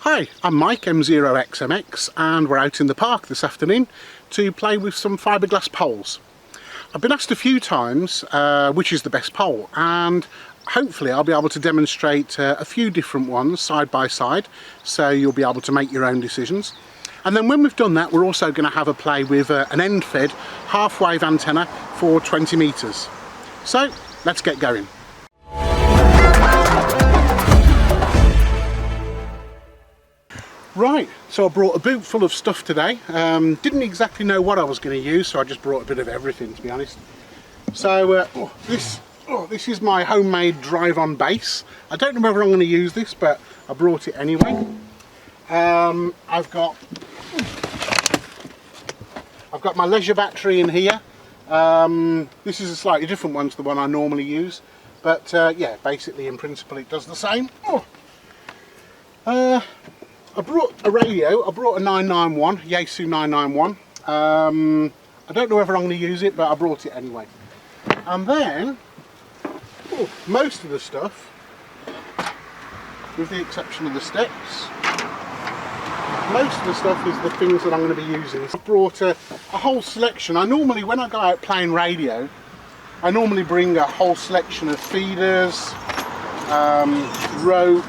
Hi, I'm Mike M0XMX and we're out in the park this afternoon to play with some fiberglass poles. I've been asked a few times which is the best pole, and hopefully I'll be able to demonstrate a few different ones side by side, so you'll be able to make your own decisions. And then when we've done that, we're also going to have a play with an end-fed half-wave antenna for 20 metres. So let's get going. Right, so I brought a boot full of stuff today. Didn't exactly know what I was going to use, so I just brought a bit of everything, to be honest. So this is my homemade drive-on base. I don't know whether I'm going to use this, but I brought it anyway. I've got my leisure battery in here. This is a slightly different one to the one I normally use, but yeah, basically in principle it does the same. I brought a radio. I brought a 991, Yaesu 991. I don't know whether I'm going to use it, but I brought it anyway. And then, most of the stuff, with the exception of the steps, most of the stuff is the things that I'm going to be using. I brought a whole selection. I normally, when I go out playing radio, I normally bring a whole selection of feeders, rope,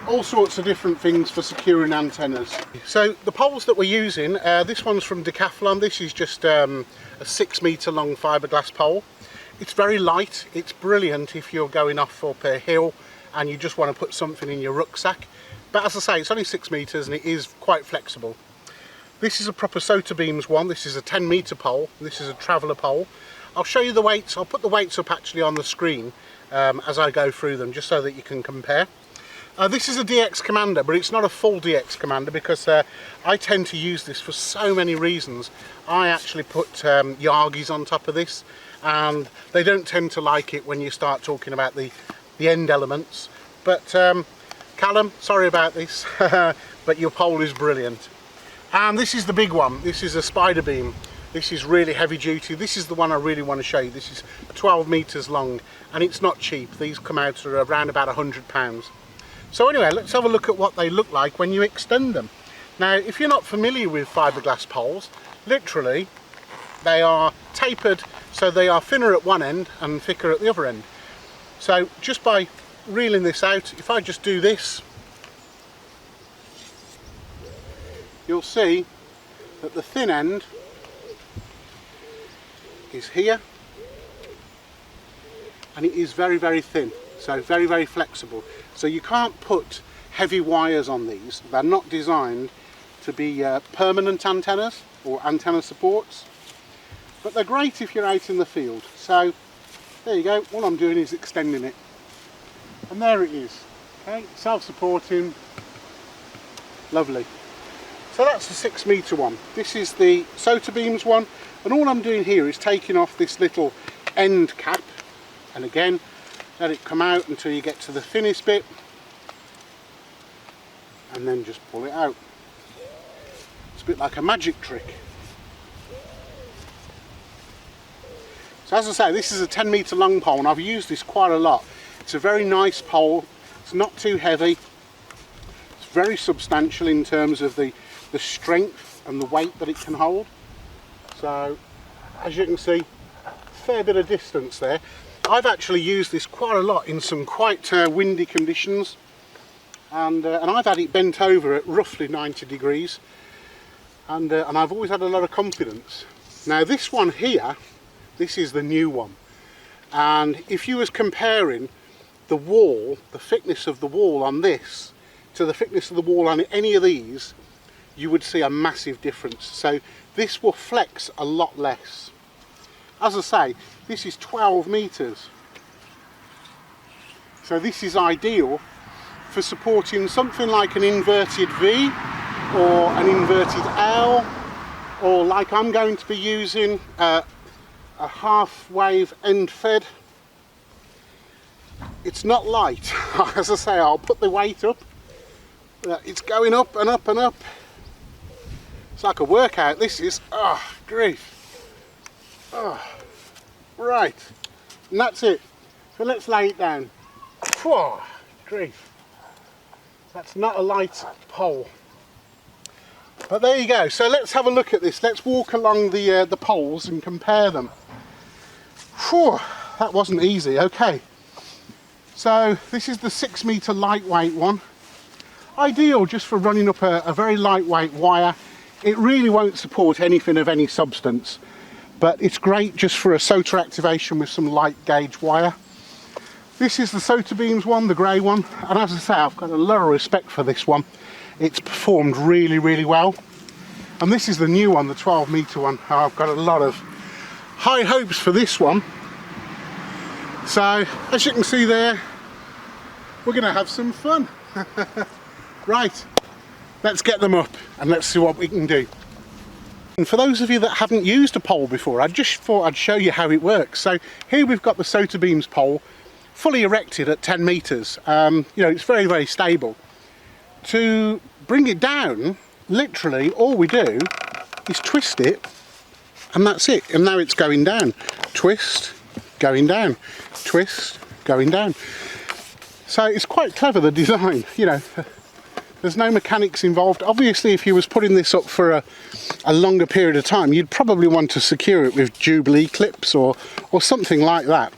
all sorts of different things for securing antennas. So the poles that we're using, this one's from Decathlon. This is just a 6 metre long fiberglass pole. It's very light. It's brilliant if you're going off up a hill and you just want to put something in your rucksack. But as I say, it's only 6 metres and it is quite flexible. This is a proper Sotabeams one. This is a 10 metre pole. This is a traveller pole. I'll show you the weights. I'll put the weights up actually on the screen as I go through them, just so that you can compare. This is a DX Commander, but it's not a full DX Commander because I tend to use this for so many reasons. I actually put Yagis on top of this, and they don't tend to like it when you start talking about the end elements. But Callum, sorry about this, but your pole is brilliant. And this is the big one. This is a Spider Beam. This is really heavy duty. This is the one I really want to show you. This is 12 metres long, and it's not cheap. These come out to around about £100. So anyway, let's have a look at what they look like when you extend them. Now, if you're not familiar with fiberglass poles, literally they are tapered, so they are thinner at one end and thicker at the other end. So just by reeling this out, if I just do this, you'll see that the thin end is here, and it is very, very thin, so very, very flexible. So you can't put heavy wires on these. They're not designed to be permanent antennas or antenna supports, but they're great if you're out in the field. So there you go, all I'm doing is extending it, and there it is. Okay, self-supporting, lovely. So that's the 6 metre one. This is the Sotabeams one, and all I'm doing here is taking off this little end cap, and again, let it come out until you get to the thinnest bit, and then just pull it out. It's a bit like a magic trick. So as I say, this is a 10 metre long pole, and I've used this quite a lot. It's a very nice pole. It's not too heavy. It's very substantial in terms of the strength and the weight that it can hold. So as you can see, a fair bit of distance there. I've actually used this quite a lot in some quite windy conditions, and I've had it bent over at roughly 90 degrees, and I've always had a lot of confidence. Now this one here, this is the new one, and if you was comparing the wall, the thickness of the wall on this to the thickness of the wall on any of these, you would see a massive difference. So this will flex a lot less. As I say, this is 12 metres. So this is ideal for supporting something like an inverted V or an inverted L, or like I'm going to be using a half-wave end-fed. It's not light. As I say, I'll put the weight up. It's going up and up and up. It's like a workout, this is. Oh, grief. Oh, right, and that's it. So let's lay it down. Whoa, grief. That's not a light pole. But there you go. So let's have a look at this. Let's walk along the poles and compare them. Whew, that wasn't easy. Okay. So this is the 6 metre lightweight one. Ideal just for running up a very lightweight wire. It really won't support anything of any substance, but it's great just for a solder activation with some light gauge wire. This is the solder beams one, the grey one, and as I say, I've got a lot of respect for this one. It's performed really, really well. And this is the new one, the 12 metre one. I've got a lot of high hopes for this one. So, as you can see there, we're going to have some fun. Right, let's get them up and let's see what we can do. And for those of you that haven't used a pole before, I just thought I'd show you how it works. So here we've got the solder beams pole, fully erected at 10 metres. You know, it's very, very stable. To bring it down, literally all we do is twist it, and that's it. And now it's going down. Twist, going down. Twist, going down. So it's quite clever, the design, you know. There's no mechanics involved. Obviously, if you was putting this up for a longer period of time, you'd probably want to secure it with Jubilee clips or something like that.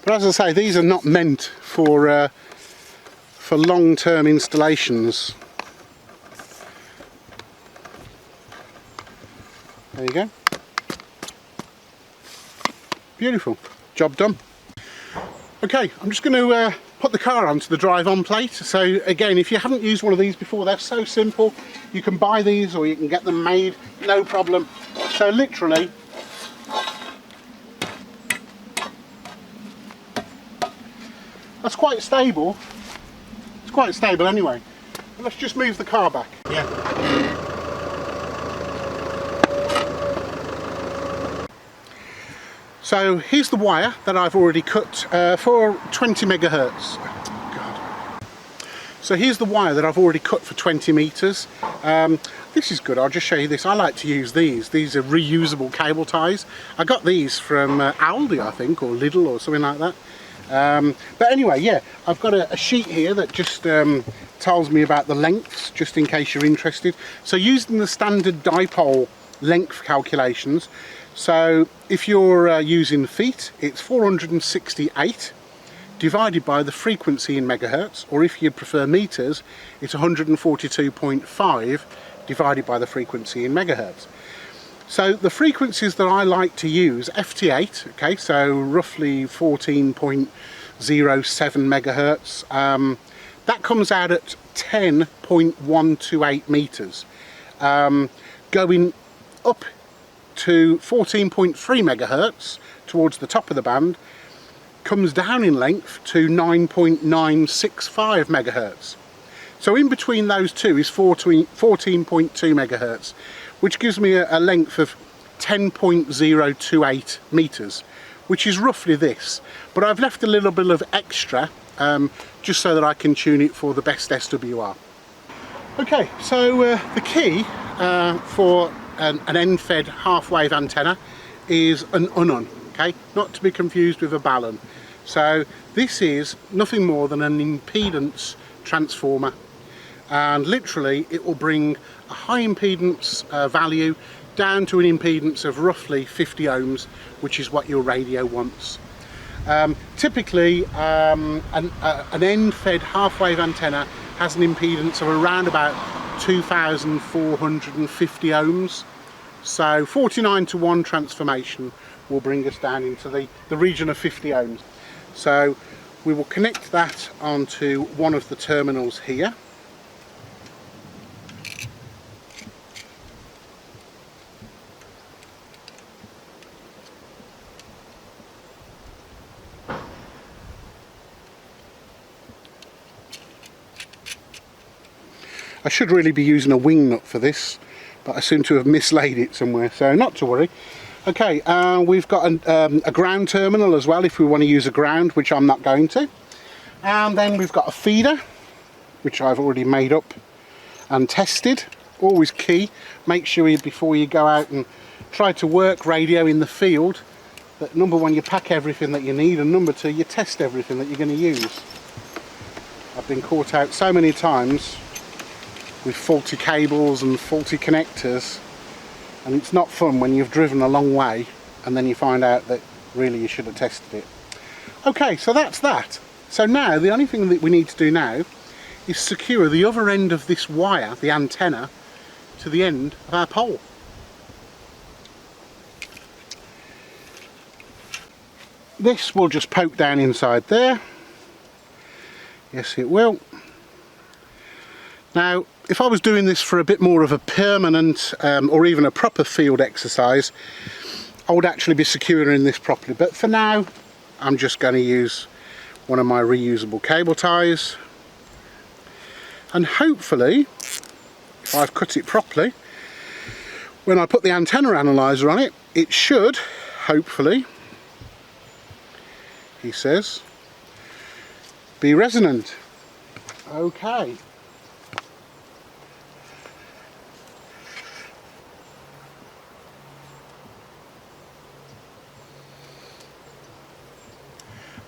But as I say, these are not meant for long-term installations. There you go. Beautiful. Job done. Okay, I'm just going to put the car onto the drive-on plate. So again, if you haven't used one of these before, they're so simple. You can buy these or you can get them made, no problem. So literally, that's quite stable. It's quite stable anyway. But let's just move the car back. Yeah. So here's the wire that I've already cut for 20 megahertz. God. So here's the wire that I've already cut for 20 meters. This is good. I'll just show you this. I like to use these. These are reusable cable ties. I got these from Aldi, I think, or Lidl or something like that. But anyway, yeah, I've got a sheet here that just tells me about the lengths, just in case you're interested. So using the standard dipole length calculations, so if you're using feet, it's 468 divided by the frequency in megahertz, or if you prefer meters, it's 142.5 divided by the frequency in megahertz. So the frequencies that I like to use, FT8, okay, so roughly 14.07 megahertz, that comes out at 10.128 meters, going up to 14.3 megahertz towards the top of the band, comes down in length to 9.965 megahertz. So in between those two is 14.2 megahertz, which gives me a length of 10.028 meters, which is roughly this. But I've left a little bit of extra just so that I can tune it for the best SWR. Okay, so the key for an end-fed half-wave antenna is an unon, okay, not to be confused with a balun. So this is nothing more than an impedance transformer, and literally it will bring a high impedance value down to an impedance of roughly 50 ohms, which is what your radio wants. Typically an end-fed half-wave antenna has an impedance of around about 2,450 ohms. So 49:1 transformation will bring us down into the region of 50 ohms. So we will connect that onto one of the terminals here. I should really be using a wing nut for this, but I seem to have mislaid it somewhere, so not to worry. Okay, we've got a ground terminal as well if we want to use a ground, which I'm not going to. And then we've got a feeder, which I've already made up and tested. Always key, make sure before you go out and try to work radio in the field, that number one, you pack everything that you need, and number two, you test everything that you're going to use. I've been caught out so many times with faulty cables and faulty connectors, and it's not fun when you've driven a long way and then you find out that really you should have tested it. Okay, so that's that. So now the only thing that we need to do now is secure the other end of this wire, the antenna, to the end of our pole. This will just poke down inside there. Yes, it will. Now, if I was doing this for a bit more of a permanent or even a proper field exercise, I would actually be securing this properly. But for now, I'm just going to use one of my reusable cable ties. And hopefully, if I've cut it properly, when I put the antenna analyzer on it, it should, hopefully, he says, be resonant. Okay.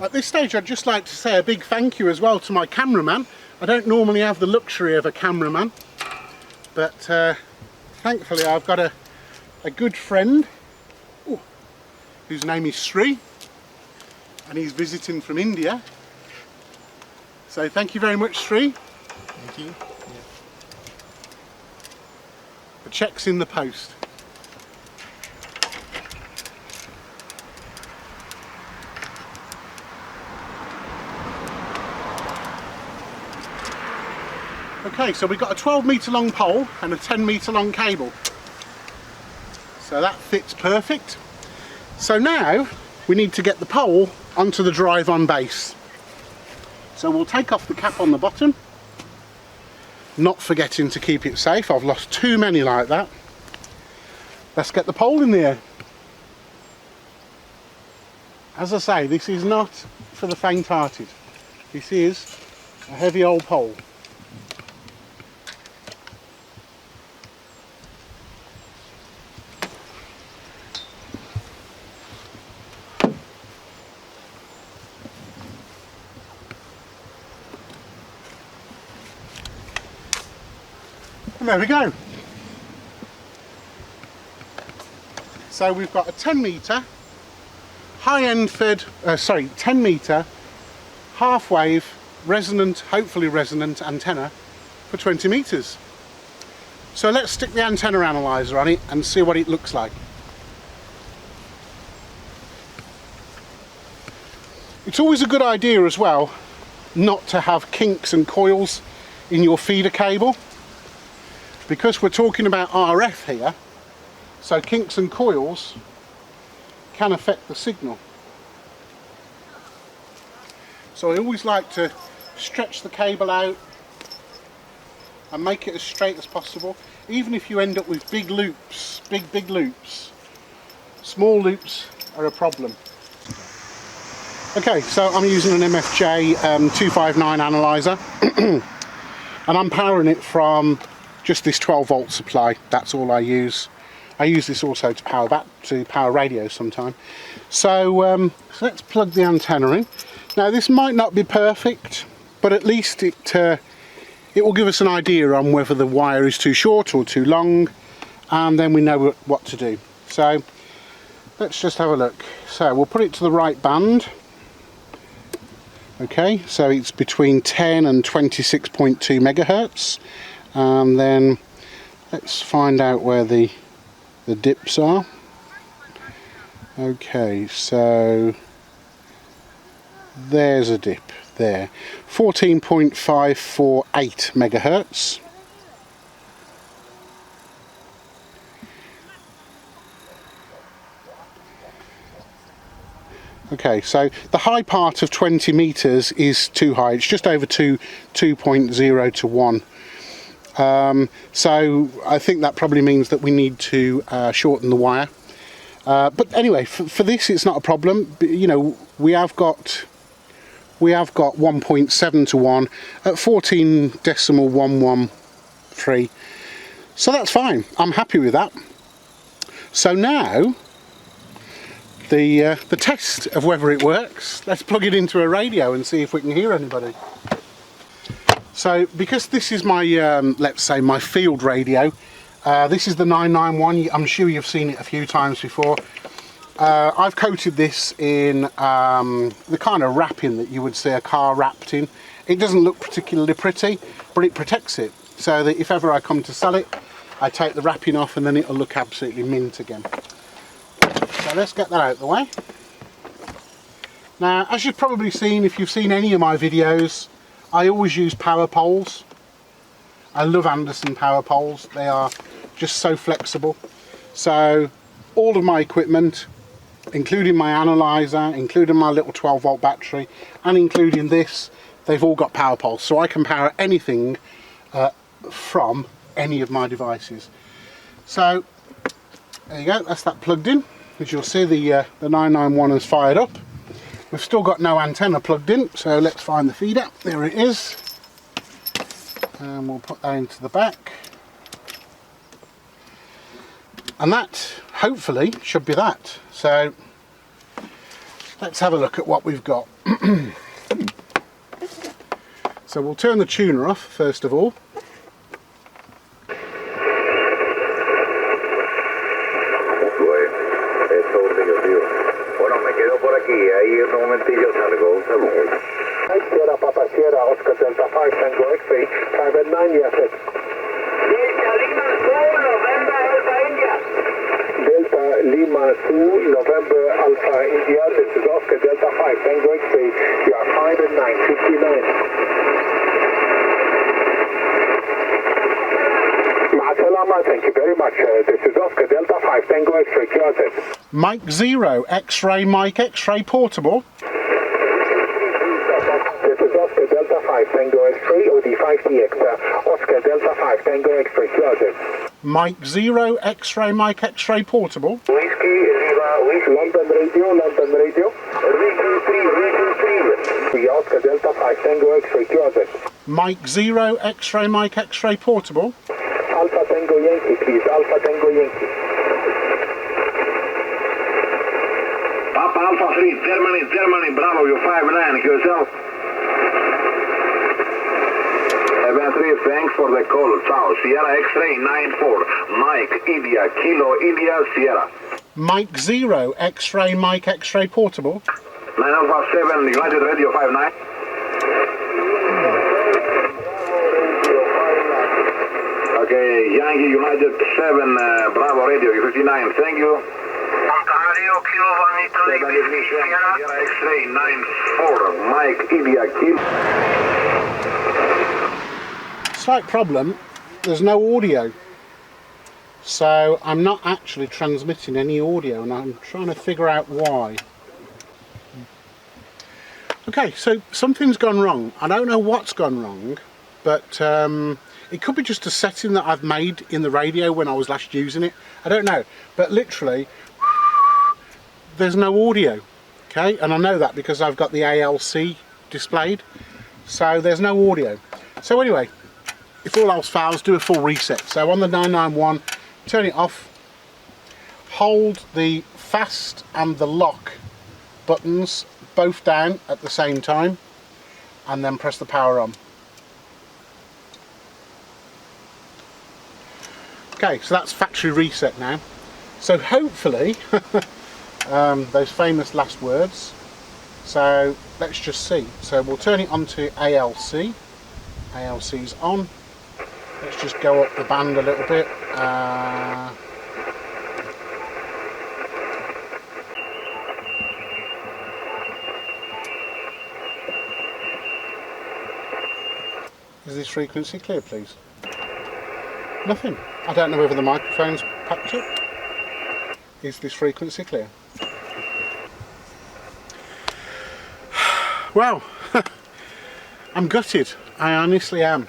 At this stage, I'd just like to say a big thank you as well to my cameraman. I don't normally have the luxury of a cameraman, but thankfully I've got a good friend whose name is Sri, and he's visiting from India. So thank you very much, Sri. Thank you. Yeah. The check's in the post. Okay, so we've got a 12-metre long pole and a 10-metre long cable. So that fits perfect. So now we need to get the pole onto the drive-on base. So we'll take off the cap on the bottom, not forgetting to keep it safe. I've lost too many like that. Let's get the pole in the air. As I say, this is not for the faint-hearted. This is a heavy old pole. And there we go. So we've got a 10-metre high-end fed, 10-metre half-wave resonant, hopefully resonant antenna for 20 metres. So let's stick the antenna analyzer on it and see what it looks like. It's always a good idea as well not to have kinks and coils in your feeder cable, because we're talking about RF here, so kinks and coils can affect the signal. So I always like to stretch the cable out and make it as straight as possible. Even if you end up with big loops, big loops, small loops are a problem. Okay, so I'm using an MFJ 259 analyzer and I'm powering it from just this 12-volt supply. That's all I use. I use this also to power radios sometimes. So let's plug the antenna in. Now this might not be perfect, but at least it will give us an idea on whether the wire is too short or too long, and then we know what to do. So let's just have a look. So we'll put it to the right band. Okay, so it's between 10 and 26.2 megahertz. And then let's find out where the dips are. Okay, so there's a dip there, 14.548 megahertz. Okay, so the high part of 20 meters is too high. It's just over 2.0 to 1. So I think that probably means that we need to shorten the wire. But anyway, for this it's not a problem. You know, we have got 1.7 to 1 at 14.113. So that's fine. I'm happy with that. So now the test of whether it works. Let's plug it into a radio and see if we can hear anybody. So because this is my, let's say my field radio, this is the 991, I'm sure you've seen it a few times before. I've coated this in the kind of wrapping that you would see a car wrapped in. It doesn't look particularly pretty, but it protects it, so that if ever I come to sell it, I take the wrapping off and then it'll look absolutely mint again. So let's get that out of the way. Now, as you've probably seen, if you've seen any of my videos, I always use power poles. I love Anderson power poles. They are just so flexible. So all of my equipment, including my analyzer, including my little 12 volt battery, and including this, they've all got power poles. So I can power anything from any of my devices. So there you go, that's that plugged in. As you'll see, the 991 has fired up. We've still got no antenna plugged in, so let's find the feeder. There it is. And we'll put that into the back. And that, hopefully, should be that. So let's have a look at what we've got. So we'll turn the tuner off, first of all. Ahí en un momentillo salgo, un segundo. Sierra Papa Sierra, Oscar Delta 5, Tango X-ray, 5 and 9, yes, sir. Delta Lima 2, November Alpha India. Delta Lima 2, November Alpha India, this is Oscar Delta 5, Tango X-ray, you are 5 and 9, 59. Thank you very much. This is Oscar Delta 5, Tango X-ray, clear. Mike 0, X-ray, Mike X-ray portable. This is Oscar Delta 5, Tango X-ray, OD5TX, Oscar Delta 5, Tango X-ray, clear. Mike 0, X-ray, Mike X-ray portable. Whiskey, London Radio, London Radio. Region 3, Oscar Delta 5, Tango X-ray, clear. Mike 0, X-ray, Mike X-ray portable. Alpha Tango Yankee, please. Alpha Tango Yankee. Papa Alpha 3, Germany, Bravo, you 5-9, yourself. Heaven 3, thanks for the call. Ciao. Sierra X-ray 94. Mike, India, Kilo, India, Sierra. Mike 0, X-ray, Mike X-ray portable. 9 Alpha 7, United Radio 59. Okay, Yankee United 7, Bravo Radio 59, thank you. Ontario, Kilo, Vanita, Sierra X-ray 94, Mike, India, Kilo. Slight problem, there's no audio. So I'm not actually transmitting any audio and I'm trying to figure out why. Okay, so something's gone wrong. I don't know what's gone wrong, but it could be just a setting that I've made in the radio when I was last using it. I don't know, but literally there's no audio. Okay, and I know that because I've got the ALC displayed, so there's no audio. So anyway, if all else fails, do a full reset. So on the 991, turn it off, hold the fast and the lock buttons both down at the same time, and then press the power on. Okay, so that's factory reset now. So hopefully, those famous last words. So let's just see. So we'll turn it on to ALC. ALC's on. Let's just go up the band a little bit. Is this frequency clear, please? Nothing. I don't know whether the microphone's packed up. Is this frequency clear? Well, I'm gutted. I honestly am.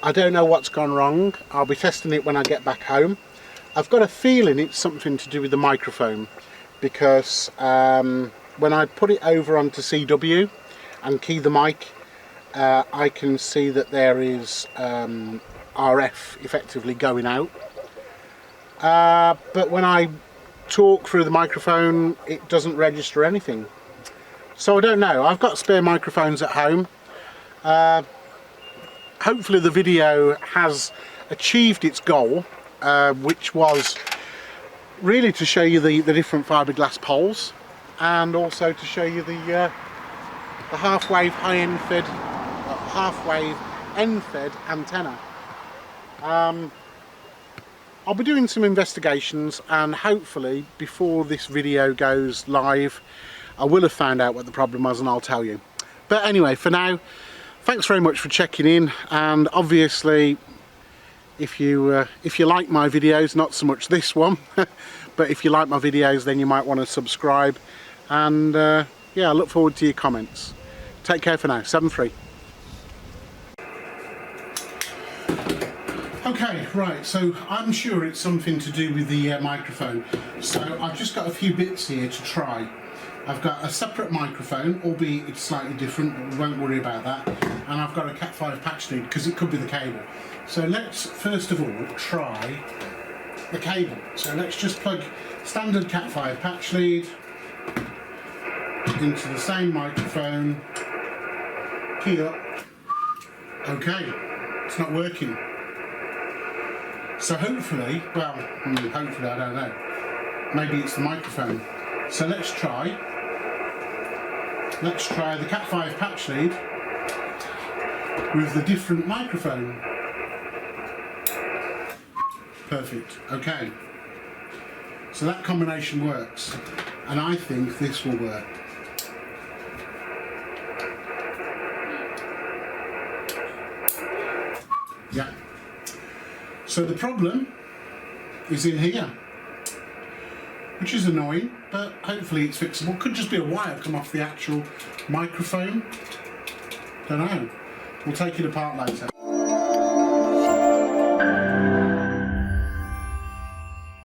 I don't know what's gone wrong. I'll be testing it when I get back home. I've got a feeling it's something to do with the microphone, because when I put it over onto CW and key the mic, I can see that there is RF effectively going out, but when I talk through the microphone it doesn't register anything. So I don't know. I've got spare microphones at home. Hopefully the video has achieved its goal, which was really to show you the different fiberglass poles, and also to show you the half-wave high-end fed, half-wave end-fed antenna. I'll be doing some investigations, and hopefully before this video goes live I will have found out what the problem was, and I'll tell you. But anyway, for now, thanks very much for checking in, and obviously if you like my videos, not so much this one, but if you like my videos then you might want to subscribe, and yeah, I look forward to your comments. Take care for now. 7-3. Okay, right, so I'm sure it's something to do with the microphone. So I've just got a few bits here to try. I've got a separate microphone, albeit it's slightly different, but we won't worry about that. And I've got a Cat 5 patch lead, because it could be the cable. So let's first of all try the cable. So let's just plug standard Cat 5 patch lead into the same microphone. Key up. Okay, it's not working. So hopefully, well, hopefully, I don't know. Maybe it's the microphone. So let's try the Cat 5 patch lead with the different microphone. Perfect, okay. So that combination works, and I think this will work. Yeah. So the problem is in here, which is annoying, but hopefully it's fixable. Could just be a wire come off the actual microphone. Don't know. We'll take it apart later.